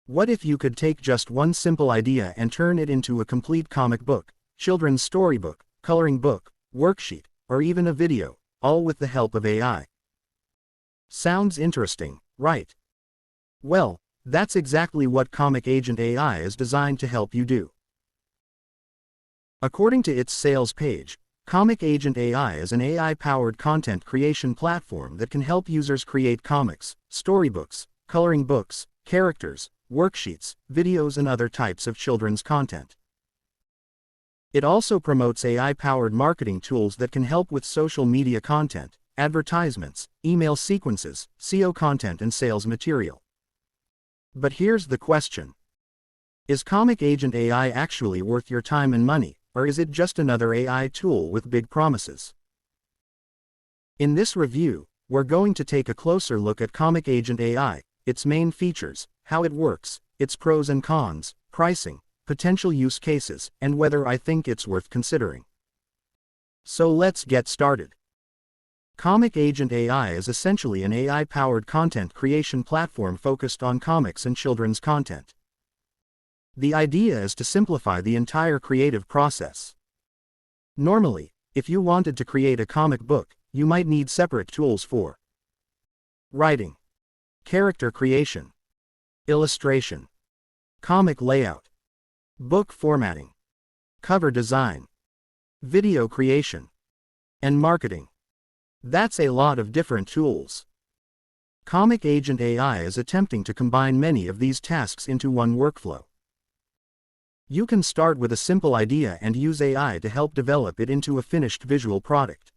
What if you could take just one simple idea and turn it into a complete comic book, children's storybook, coloring book, worksheet, or even a video, all with the help of AI? Sounds interesting, right? Well, that's exactly what ComicAgent AI is designed to help you do. According to its sales page, ComicAgent AI is an AI-powered content creation platform that can help users create comics, storybooks, coloring books, characters, worksheets, videos and other types of children's content. It also promotes AI-powered marketing tools that can help with social media content, advertisements, email sequences, SEO content and sales material. But here's the question. Is ComicAgent AI actually worth your time and money, or is it just another AI tool with big promises? In this review, we're going to take a closer look at ComicAgent AI, its main features, how it works, its pros and cons, pricing, potential use cases, and whether I think it's worth considering. So let's get started. ComicAgent AI is essentially an AI-powered content creation platform focused on comics and children's content. The idea is to simplify the entire creative process. Normally, if you wanted to create a comic book, you might need separate tools for writing, character creation, illustration, comic layout, book formatting, cover design, video creation, and marketing. That's a lot of different tools. ComicAgent AI is attempting to combine many of these tasks into one workflow. You can start with a simple idea and use AI to help develop it into a finished visual product.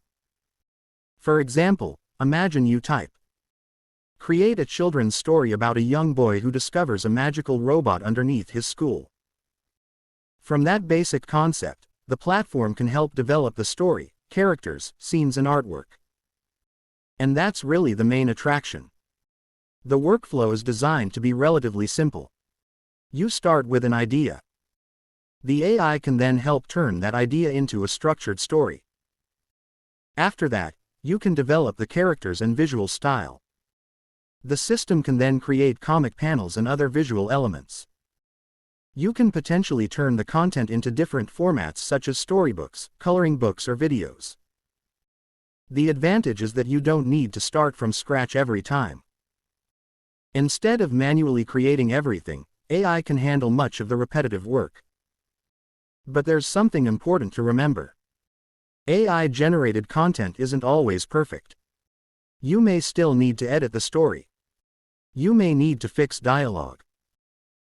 For example, imagine you type, "Create a children's story about a young boy who discovers a magical robot underneath his school." From that basic concept, the platform can help develop the story, characters, scenes and artwork. And that's really the main attraction. The workflow is designed to be relatively simple. You start with an idea. The AI can then help turn that idea into a structured story. After that, you can develop the characters and visual style. The system can then create comic panels and other visual elements. You can potentially turn the content into different formats such as storybooks, coloring books or videos. The advantage is that you don't need to start from scratch every time. Instead of manually creating everything, AI can handle much of the repetitive work. But there's something important to remember. AI-generated content isn't always perfect. You may still need to edit the story. You may need to fix dialogue.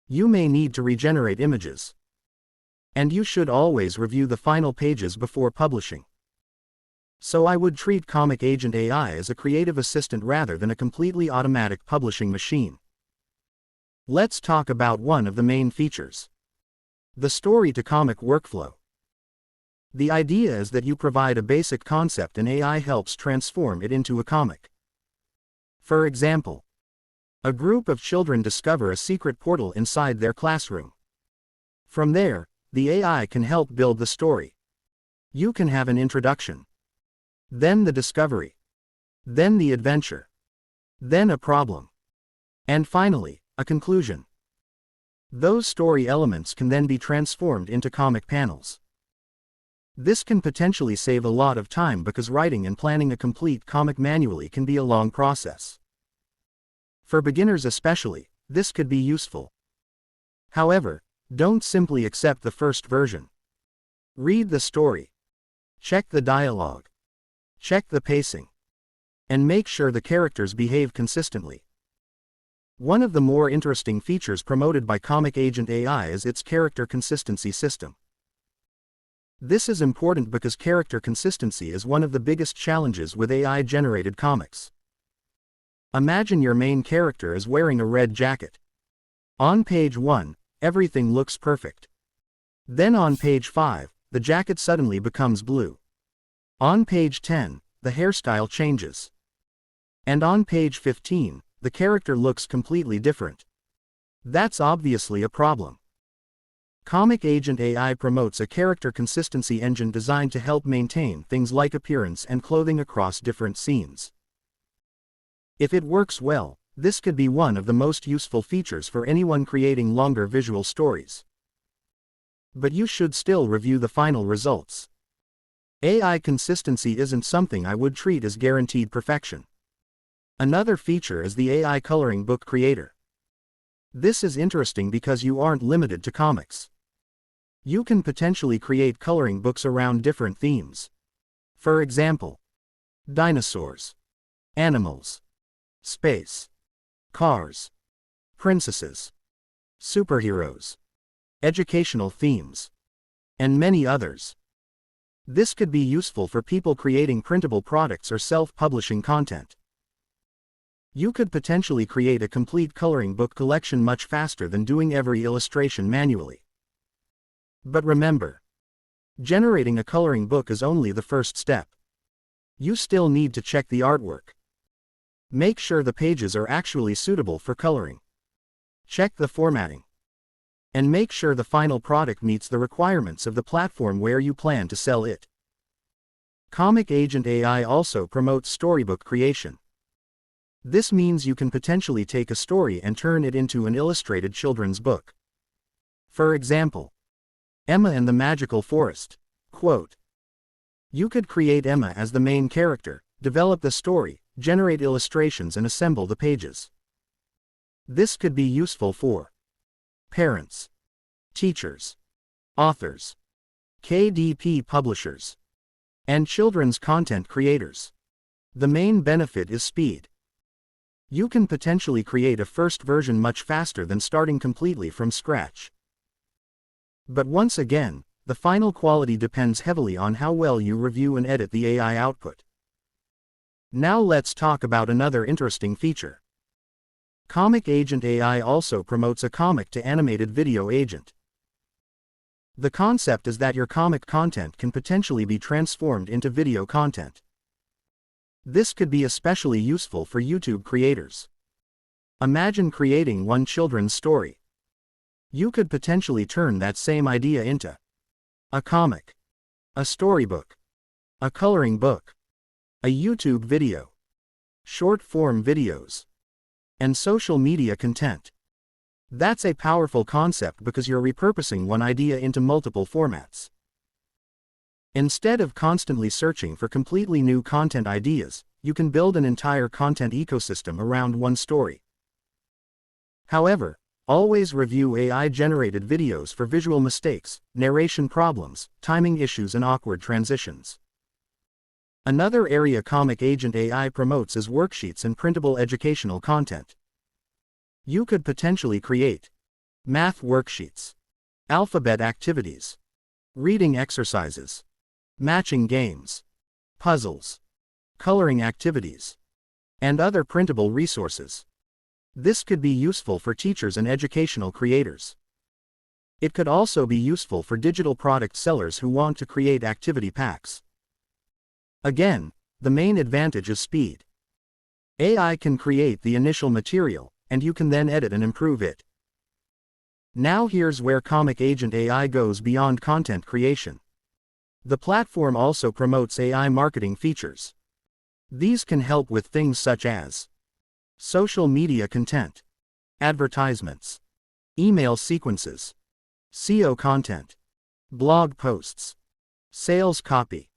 You may need to regenerate images. And you should always review the final pages before publishing. So I would treat ComicAgent AI as a creative assistant rather than a completely automatic publishing machine. Let's talk about one of the main features. The story-to-comic workflow. The idea is that you provide a basic concept and AI helps transform it into a comic. For example, a group of children discover a secret portal inside their classroom. From there, the AI can help build the story. You can have an introduction, then the discovery, then the adventure, then a problem, and finally, a conclusion. Those story elements can then be transformed into comic panels. This can potentially save a lot of time because writing and planning a complete comic manually can be a long process. For beginners especially, this could be useful. However, don't simply accept the first version. Read the story. Check the dialogue. Check the pacing. And make sure the characters behave consistently. One of the more interesting features promoted by ComicAgent AI is its character consistency system. This is important because character consistency is one of the biggest challenges with AI-generated comics. Imagine your main character is wearing a red jacket. On page 1, everything looks perfect. Then on page 5, the jacket suddenly becomes blue. On page 10, the hairstyle changes. And on page 15, the character looks completely different. That's obviously a problem. ComicAgent AI promotes a character consistency engine designed to help maintain things like appearance and clothing across different scenes. If it works well, This could be one of the most useful features for anyone creating longer visual stories. But you should still review the final results. AI consistency isn't something I would treat as guaranteed perfection. Another feature is the AI coloring book creator. This is interesting because you aren't limited to comics. You can potentially create coloring books around different themes. For example, dinosaurs, animals, space, cars, princesses, superheroes, educational themes, and many others. This could be useful for people creating printable products or self-publishing content. You could potentially create a complete coloring book collection much faster than doing every illustration manually. But remember, generating a coloring book is only the first step. You still need to check the artwork. Make sure the pages are actually suitable for coloring. Check the formatting. And make sure the final product meets the requirements of the platform where you plan to sell it. ComicAgent AI also promotes storybook creation. This means you can potentially take a story and turn it into an illustrated children's book. For example, Emma and the Magical Forest. Quote. You could create Emma as the main character, develop the story, generate illustrations and assemble the pages. This could be useful for parents, teachers, authors, KDP publishers, and children's content creators. The main benefit is speed. You can potentially create a first version much faster than starting completely from scratch. But once again, the final quality depends heavily on how well you review and edit the AI output. Now let's talk about another interesting feature. ComicAgent AI also promotes a comic to animated video agent. The concept is that your comic content can potentially be transformed into video content. This could be especially useful for YouTube creators. Imagine creating one children's story. You could potentially turn that same idea into a comic, a storybook, a coloring book, a YouTube video, short-form videos, and social media content. That's a powerful concept because you're repurposing one idea into multiple formats. Instead of constantly searching for completely new content ideas, you can build an entire content ecosystem around one story. However, always review AI-generated videos for visual mistakes, narration problems, timing issues and awkward transitions. Another area ComicAgent AI promotes is worksheets and printable educational content. You could potentially create math worksheets, alphabet activities, reading exercises, matching games, puzzles, coloring activities, and other printable resources. This could be useful for teachers and educational creators. It could also be useful for digital product sellers who want to create activity packs. Again, the main advantage is speed. AI can create the initial material, and you can then edit and improve it. Now here's where ComicAgent AI goes beyond content creation. The platform also promotes AI marketing features. These can help with things such as social media content, advertisements, email sequences, SEO content, blog posts, sales copy,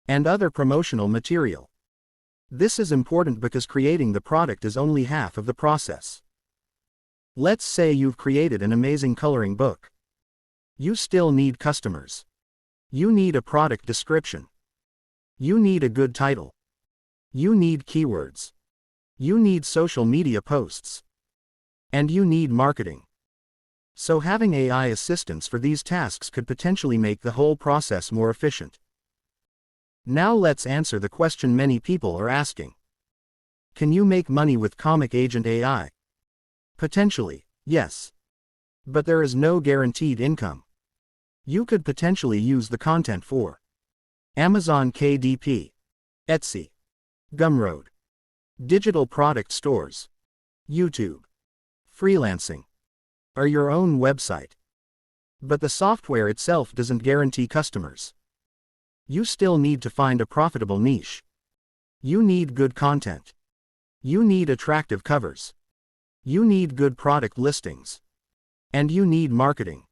and other promotional material. This is important because creating the product is only half of the process. Let's say you've created an amazing coloring book. You still need customers. You need a product description. You need a good title. You need keywords. You need social media posts. And you need marketing. So having AI assistance for these tasks could potentially make the whole process more efficient. Now let's answer the question many people are asking. Can you make money with ComicAgent AI? Potentially, yes. But there is no guaranteed income. You could potentially use the content for Amazon KDP, Etsy, Gumroad, digital product stores, YouTube, freelancing, or your own website. But the software itself doesn't guarantee customers. You still need to find a profitable niche. You need good content. You need attractive covers. You need good product listings. And you need marketing.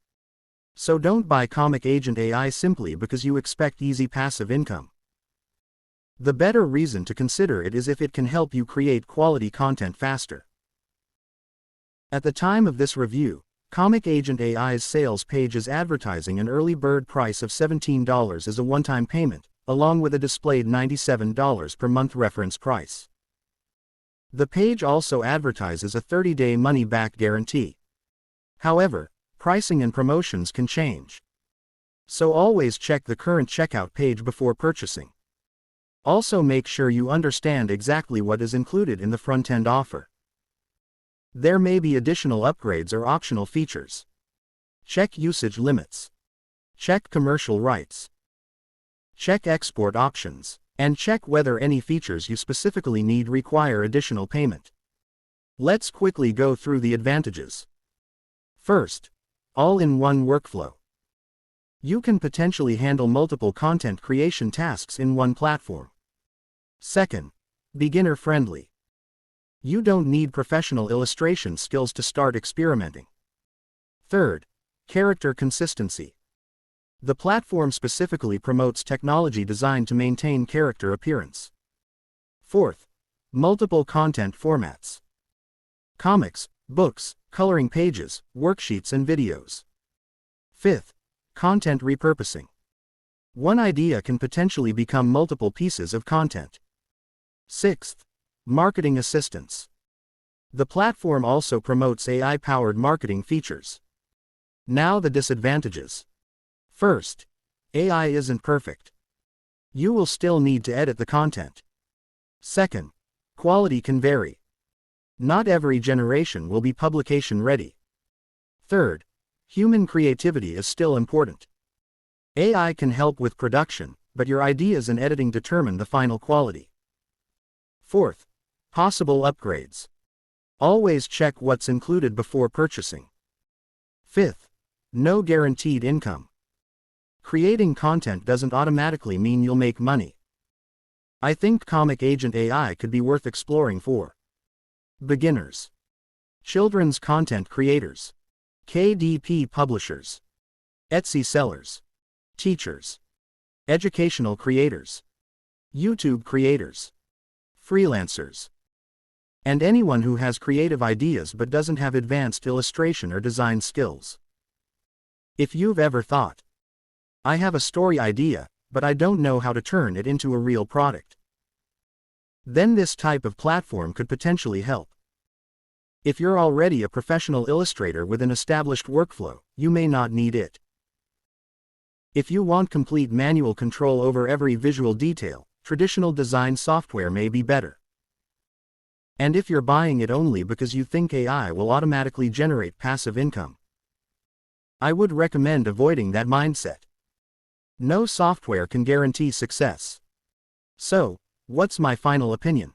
So don't buy ComicAgent AI simply because you expect easy passive income. The better reason to consider it is if it can help you create quality content faster. At the time of this review, ComicAgent AI's sales page is advertising an early bird price of $17 as a one-time payment, along with a displayed $97 per month reference price. The page also advertises a 30-day money-back guarantee. However, pricing and promotions can change. So always check the current checkout page before purchasing. Also make sure you understand exactly what is included in the front-end offer. There may be additional upgrades or optional features. Check usage limits. Check commercial rights. Check export options, and check whether any features you specifically need require additional payment. Let's quickly go through the advantages. First, all-in-one workflow. You can potentially handle multiple content creation tasks in one platform. Second, beginner-friendly. You don't need professional illustration skills to start experimenting. Third, character consistency. The platform specifically promotes technology designed to maintain character appearance. Fourth, multiple content formats. Comics, books, coloring pages, worksheets and videos. Fifth, content repurposing. One idea can potentially become multiple pieces of content. Sixth, marketing assistance. The platform also promotes AI-powered marketing features. Now the disadvantages. First, AI isn't perfect. You will still need to edit the content. Second, quality can vary. Not every generation will be publication ready. Third, human creativity is still important. AI can help with production, but your ideas and editing determine the final quality. Fourth, possible upgrades. Always check what's included before purchasing. Fifth, no guaranteed income. Creating content doesn't automatically mean you'll make money. I think ComicAgent AI could be worth exploring for beginners, children's content creators, KDP publishers, Etsy sellers, teachers, educational creators, YouTube creators, freelancers, and anyone who has creative ideas but doesn't have advanced illustration or design skills. If you've ever thought, I have a story idea, but I don't know how to turn it into a real product, then this type of platform could potentially help. If you're already a professional illustrator with an established workflow, you may not need it. If you want complete manual control over every visual detail, traditional design software may be better. And if you're buying it only because you think AI will automatically generate passive income, I would recommend avoiding that mindset. No software can guarantee success. So, what's my final opinion?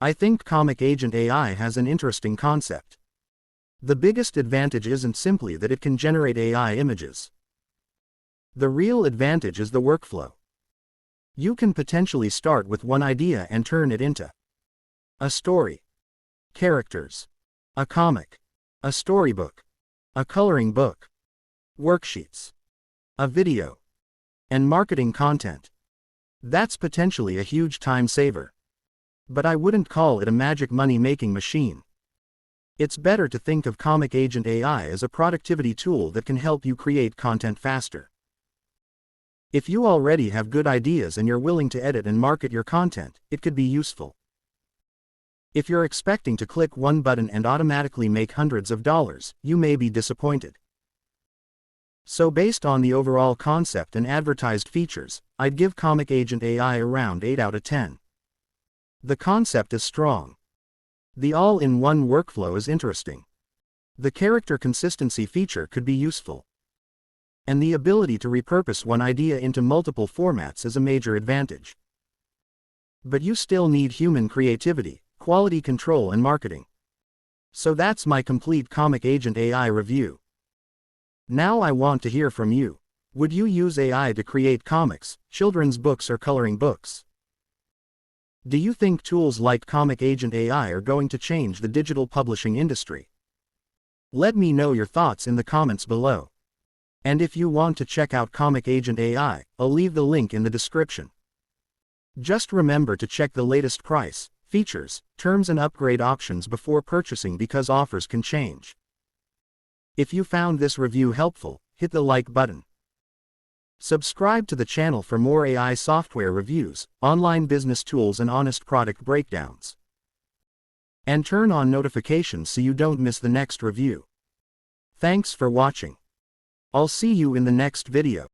I think ComicAgent AI has an interesting concept. The biggest advantage isn't simply that it can generate AI images. The real advantage is the workflow. You can potentially start with one idea and turn it into a story, characters, a comic, a storybook, a coloring book, worksheets, a video, and marketing content. That's potentially a huge time saver. But I wouldn't call it a magic money-making machine. It's better to think of ComicAgent AI as a productivity tool that can help you create content faster. If you already have good ideas and you're willing to edit and market your content, it could be useful. If you're expecting to click one button and automatically make hundreds of dollars, you may be disappointed. So based on the overall concept and advertised features, I'd give ComicAgent AI around 8 out of 10. The concept is strong. The all-in-one workflow is interesting. The character consistency feature could be useful. And the ability to repurpose one idea into multiple formats is a major advantage. But you still need human creativity, quality control and marketing. So that's my complete ComicAgent AI review. Now I want to hear from you. Would you use AI to create comics, children's books or coloring books? Do you think tools like ComicAgent AI are going to change the digital publishing industry? Let me know your thoughts in the comments below. And if you want to check out ComicAgent AI, I'll leave the link in the description. Just remember to check the latest price, features, terms and upgrade options before purchasing because offers can change. If you found this review helpful, hit the like button. Subscribe to the channel for more AI software reviews, online business tools and honest product breakdowns. And turn on notifications so you don't miss the next review. Thanks for watching. I'll see you in the next video.